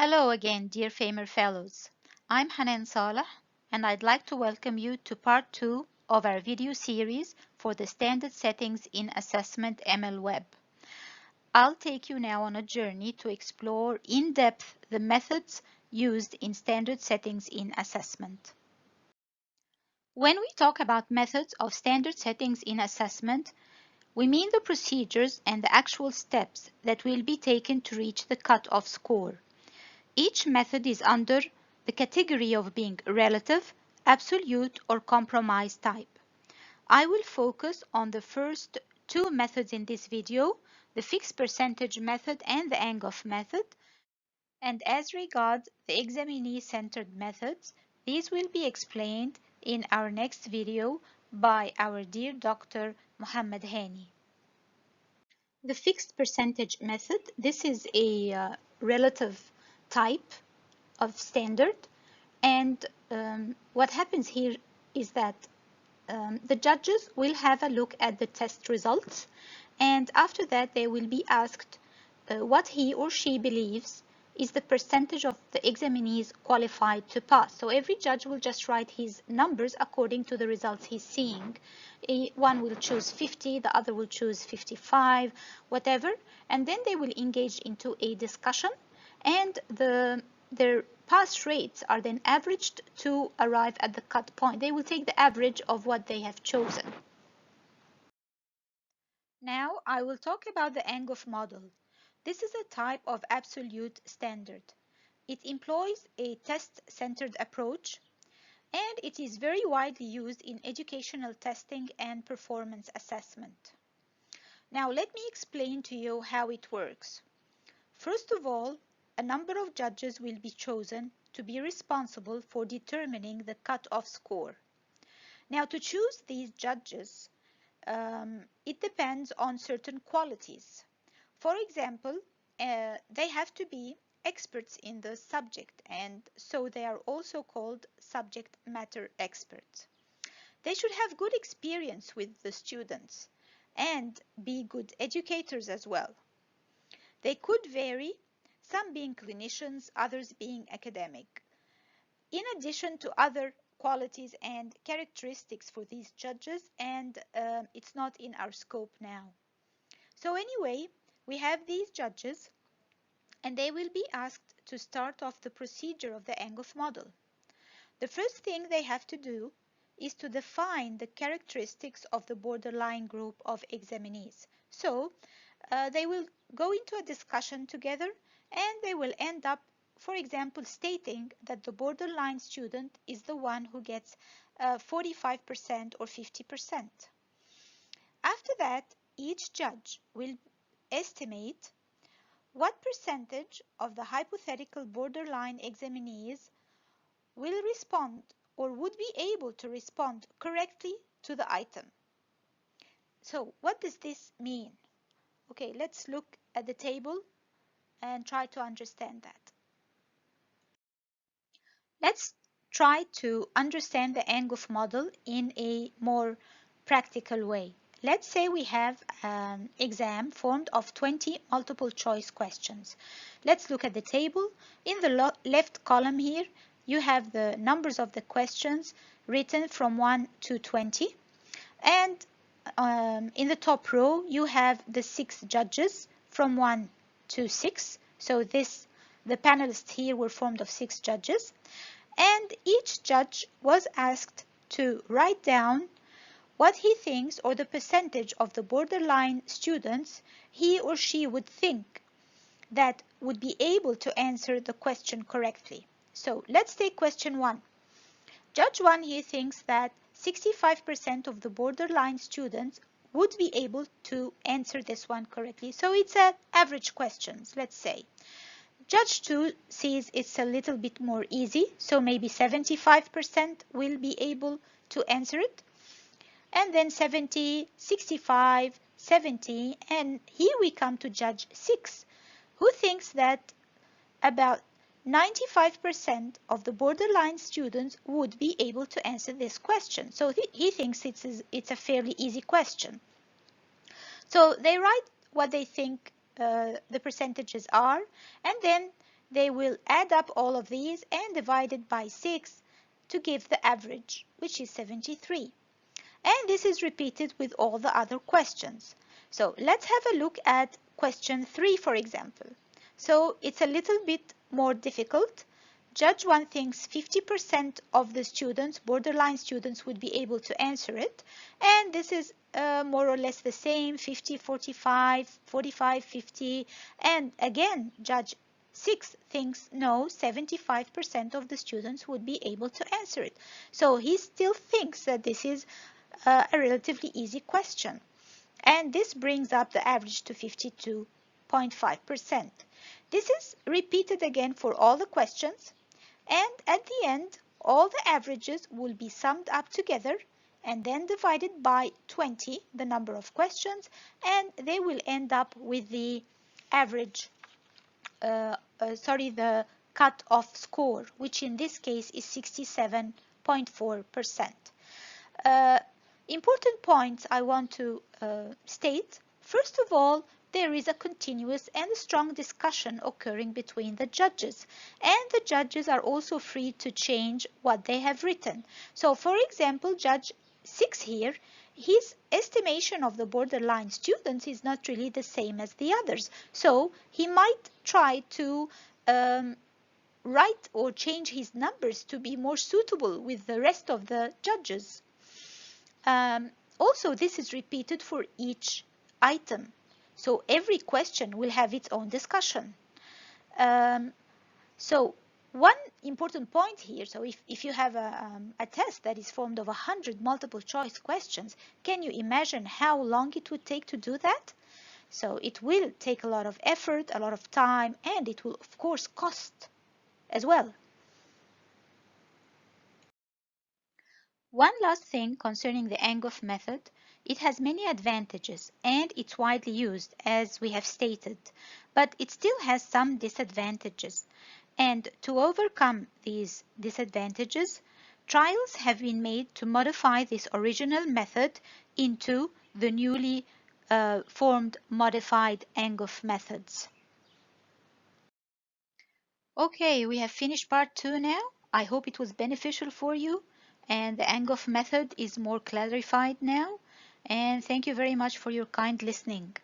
Hello again, dear Famer Fellows. I'm Hanan Saleh, and I'd like to welcome you to part 2 of our video series for the standard settings in Assessment ML Web. I'll take you now on a journey to explore in depth the methods used in standard settings in Assessment. When we talk about methods of standard settings in Assessment, we mean the procedures and the actual steps that will be taken to reach the cutoff score. Each method is under the category of being relative, absolute, or compromise type. I will focus on the first two methods in this video, the fixed percentage method and the Angoff method. And as regards the examinee-centered methods, these will be explained in our next video by our dear Dr. Muhammad Hani. The fixed percentage method, this is a relative type of standard, and what happens here is that the judges will have a look at the test results, and after that they will be asked what he or she believes is the percentage of the examinees qualified to pass. So every judge will just write his numbers according to the results he's seeing. One will choose 50, the other will choose 55, whatever, and then they will engage into a discussion, and their pass rates are then averaged to arrive at the cut point. They will take the average of what they have chosen. Now I will talk about the Angoff model. This is a type of absolute standard. It employs a test-centered approach, and it is very widely used in educational testing and performance assessment. Now let me explain to you how it works. First of all, a number of judges will be chosen to be responsible for determining the cutoff score. Now to choose these judges, it depends on certain qualities. For example, they have to be experts in the subject, and so they are also called subject matter experts. They should have good experience with the students and be good educators as well. They could vary, some being clinicians, others being academic. In addition to other qualities and characteristics for these judges, and it's not in our scope now. So anyway, we have these judges, and they will be asked to start off the procedure of the Angoff model. The first thing they have to do is to define the characteristics of the borderline group of examinees. So they will go into a discussion together, and they will end up, for example, stating that the borderline student is the one who gets 45% or 50%. After that, each judge will estimate what percentage of the hypothetical borderline examinees will respond or would be able to respond correctly to the item. So what does this mean? Okay, let's look at the table and try to understand that. Let's try to understand the Angoff model in a more practical way. Let's say we have an exam formed of 20 multiple choice questions. Let's look at the table. In the left column here, you have the numbers of the questions written from 1 to 20. And in the top row, you have the 6 judges from 1 to 6. So the panelists here were formed of 6 judges. And each judge was asked to write down what he thinks, or the percentage of the borderline students he or she would think that would be able to answer the question correctly. So let's take question 1. Judge 1 here thinks that 65% of the borderline students would be able to answer this one correctly. So it's an average questions, let's say. Judge 2 sees it's a little bit more easy, so maybe 75% will be able to answer it. And then 70, 65, 70, and here we come to Judge 6, who thinks that about 95% of the borderline students would be able to answer this question. So he thinks it's a fairly easy question. So they write what they think the percentages are, and then they will add up all of these and divide it by 6 to give the average, which is 73. And this is repeated with all the other questions. So let's have a look at question 3, for example. So it's a little bit more difficult. Judge 1 thinks 50% of the students, borderline students, would be able to answer it. And this is more or less the same, 50, 45, 45, 50. And again, Judge 6 thinks no, 75% of the students would be able to answer it. So he still thinks that this is a relatively easy question. And this brings up the average to 52.5%. This is repeated again for all the questions. And at the end, all the averages will be summed up together and then divided by 20, the number of questions, and they will end up with the average, the cut-off score, which in this case is 67.4%. Important points I want to state. First of all, there is a continuous and strong discussion occurring between the judges, and the judges are also free to change what they have written. So, for example, Judge 6 here, his estimation of the borderline students is not really the same as the others. So, he might try to write or change his numbers to be more suitable with the rest of the judges. Also, this is repeated for each item. So every question will have its own discussion. So one important point here, so if you have a test that is formed of 100 multiple choice questions, can you imagine how long it would take to do that? So it will take a lot of effort, a lot of time, and it will of course cost as well. One last thing concerning the Angoff method, it has many advantages and it's widely used as we have stated, but it still has some disadvantages. And to overcome these disadvantages, trials have been made to modify this original method into the newly formed modified Angoff methods. Okay, we have finished part 2 now. I hope it was beneficial for you and the Angoff method is more clarified now. And thank you very much for your kind listening.